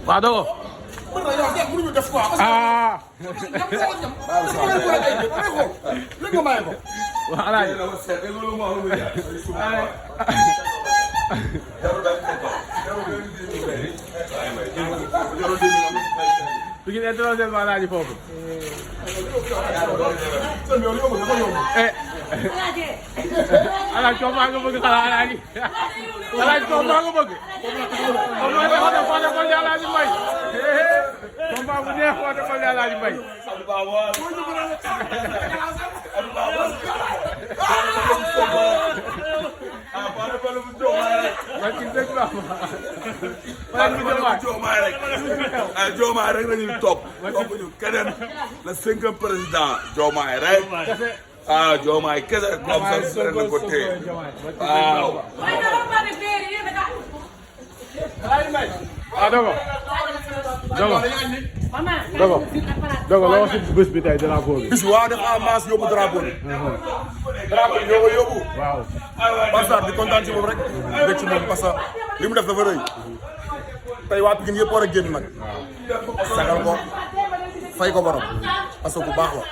waaw doo ko. ah. waaw alaaji. bi ngeen introsé ma alaaji foofu. alaaji combat nga bëgg xanaa alaaji. alaaji combat nga bëgg. combat bu neex woote ko alaaji Mbaye. combat bu neex woote ko alaaji Mbaye. Diomaye rek la ñuy topp ñu keneen le 5e président Diomaye rek Diomaye kese rek comme ça sere na ko téye waaw dogo la wax ci bés bi tey drapeau bi. bis waaw dafa maas yóbbu drapeau bi. drapeau bi ñoo ko yóbbu. waaw. Barça di kontaan ci moom rek. dégg ci moom parce que li mu def dafa rëy. tey waa Pikine yëpp war a génn nag. sagal ko fay ko borom parce que bu baax la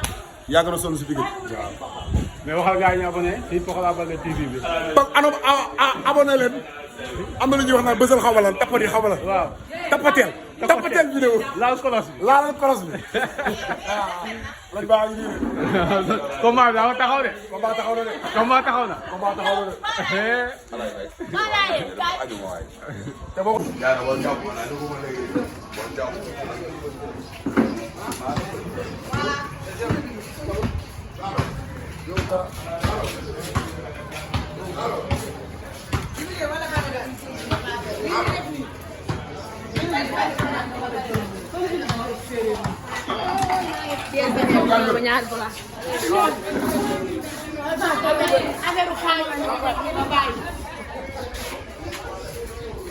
yàgg na sonn si Pikine. waaw mais waxal gars yi ñu abonné ci Pokola Baldé TV bi. donc abonné leen am na lu ñuy wax naan bësal xaw ma lan tapati xaw ma lan. waaw tapateel. tapateel vidéo. laal kolos bi. laalal kolos bi. lañ baax a ngi nii de. combat bi daa taxaw de. combat taxaw na de. combat taxaw na. combat taxaw na de. te boo.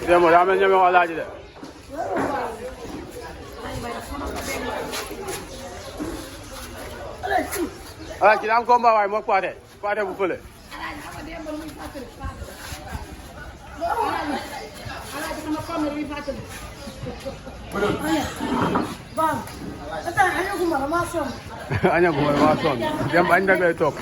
Demo daa mel ñeme alaaji de. alaaji daa am combat waaye moo Pathé bu fële. añaguma damaa sonn dem añ da ngay toog.